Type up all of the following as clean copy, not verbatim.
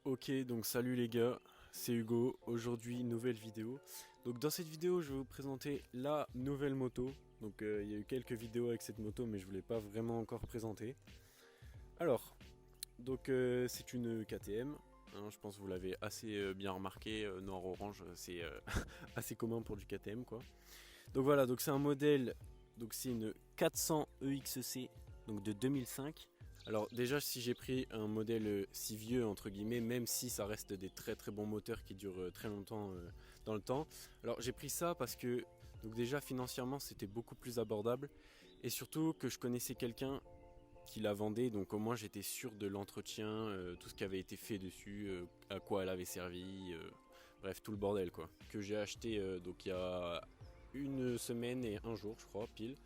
Ok, donc salut les gars, c'est Hugo. Aujourd'hui, nouvelle vidéo. Donc dans cette vidéo, je vais vous présenter la nouvelle moto. Donc il y a eu quelques vidéos avec cette moto, mais je ne vous l'ai pas vraiment encore présentée. Alors, c'est une KTM. Hein, je pense que vous l'avez assez bien remarqué, noir-orange, c'est assez commun pour du KTM quoi. Donc voilà, donc c'est un modèle, donc c'est une 400 EXC, donc de 2005. Alors déjà, si j'ai pris un modèle si vieux entre guillemets, même si ça reste des très très bons moteurs qui durent très longtemps dans le temps. Alors j'ai pris ça parce que donc déjà financièrement c'était beaucoup plus abordable et surtout que je connaissais quelqu'un qui la vendait, donc au moins j'étais sûr de l'entretien, tout ce qui avait été fait dessus, à quoi elle avait servi, bref tout le bordel quoi. Que j'ai acheté donc il y a une semaine et un jour je crois pile.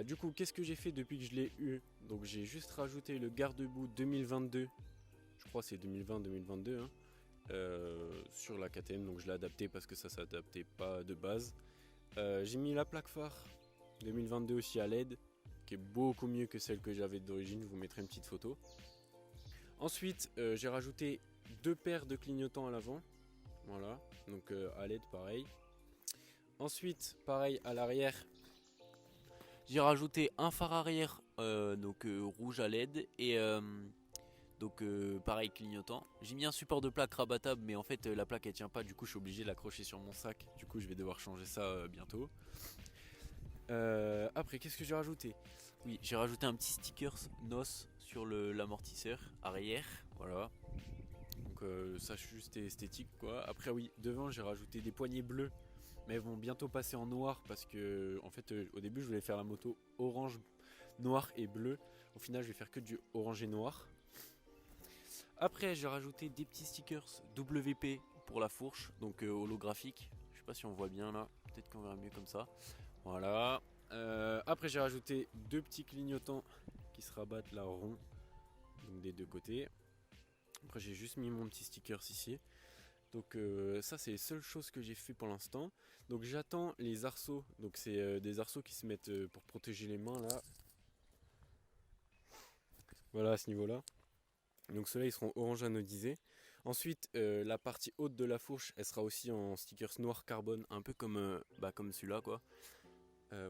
Du coup, qu'est-ce que j'ai fait depuis que je l'ai eu? Donc j'ai juste rajouté le garde-boue 2022, je crois que c'est 2020-2022, hein, sur la KTM, donc je l'ai adapté parce que ça s'adaptait pas de base. J'ai mis la plaque phare 2022 aussi à LED, qui est beaucoup mieux que celle que j'avais d'origine, je vous mettrai une petite photo. Ensuite, j'ai rajouté deux paires de clignotants à l'avant, voilà, donc à LED pareil. Ensuite, pareil à l'arrière, j'ai rajouté un phare arrière rouge à LED et pareil clignotant. J'ai mis un support de plaque rabattable mais en fait la plaque elle tient pas, du coup je suis obligé de l'accrocher sur mon sac. Du coup je vais devoir changer ça bientôt. Après qu'est-ce que j'ai rajouté? Oui, j'ai rajouté un petit sticker NOS sur l'amortisseur arrière, voilà. Donc ça c'est juste esthétique quoi. Après oui, devant j'ai rajouté des poignées bleues, mais elles vont bientôt passer en noir parce que en fait au début je voulais faire la moto orange, noir et bleu. Au final je vais faire que du orange et noir. Après j'ai rajouté des petits stickers WP pour la fourche, donc holographique. Je sais pas si on voit bien là, peut-être qu'on verra mieux comme ça. Voilà. Après j'ai rajouté deux petits clignotants qui se rabattent là rond, donc des deux côtés. Après j'ai juste mis mon petit sticker ici. Donc ça c'est les seules choses que j'ai fait pour l'instant. Donc j'attends les arceaux. Donc c'est des arceaux qui se mettent pour protéger les mains là. Voilà à ce niveau là. Donc ceux-là ils seront orange anodisés. Ensuite la partie haute de la fourche elle sera aussi en stickers noir carbone. Un peu comme celui-là quoi.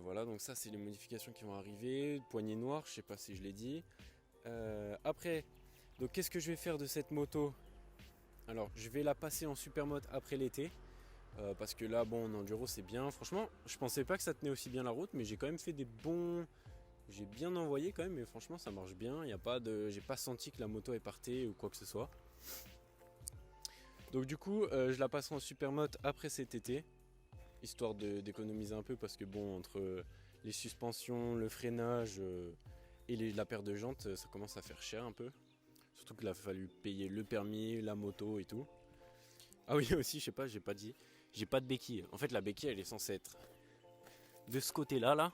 Voilà donc ça c'est les modifications qui vont arriver. Poignée noire, je sais pas si je l'ai dit. Après, donc qu'est-ce que je vais faire de cette moto? Alors je vais la passer en super mode après l'été. Parce que là bon en enduro c'est bien. Franchement je pensais pas que ça tenait aussi bien la route, mais j'ai quand même fait des bons. J'ai bien envoyé quand même, mais franchement ça marche bien. J'ai pas senti que la moto est partée ou quoi que ce soit. Donc du coup je la passerai en super mode après cet été, histoire d'économiser un peu parce que bon entre les suspensions, le freinage et la paire de jantes, ça commence à faire cher un peu. Surtout qu'il a fallu payer le permis, la moto et tout. Ah oui aussi je sais pas, j'ai pas dit. J'ai pas de béquille. En fait la béquille elle est censée être de ce côté-là, là,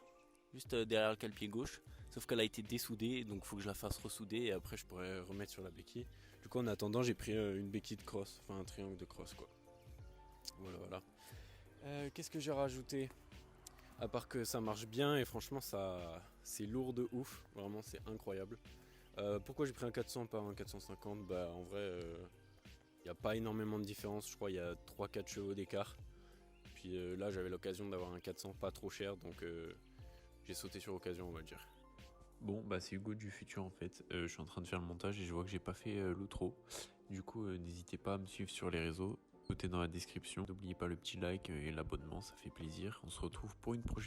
juste derrière le cale-pied gauche. Sauf qu'elle a été dessoudée, donc il faut que je la fasse ressouder et après je pourrais remettre sur la béquille. Du coup en attendant j'ai pris une béquille de cross, enfin un triangle de cross quoi. Voilà voilà. Qu'est-ce que j'ai rajouté? À part que ça marche bien et franchement ça c'est lourd de ouf, vraiment c'est incroyable. Pourquoi j'ai pris un 400 pas un 450? Bah en vrai il n'y a pas énormément de différence, je crois il y a 3-4 chevaux d'écart. Puis là j'avais l'occasion d'avoir un 400 pas trop cher donc j'ai sauté sur l'occasion on va dire. Bon bah c'est Hugo du futur en fait, je suis en train de faire le montage et je vois que j'ai pas fait l'outro. Du coup n'hésitez pas à me suivre sur les réseaux, tout est dans la description. N'oubliez pas le petit like et l'abonnement, ça fait plaisir. On se retrouve pour une prochaine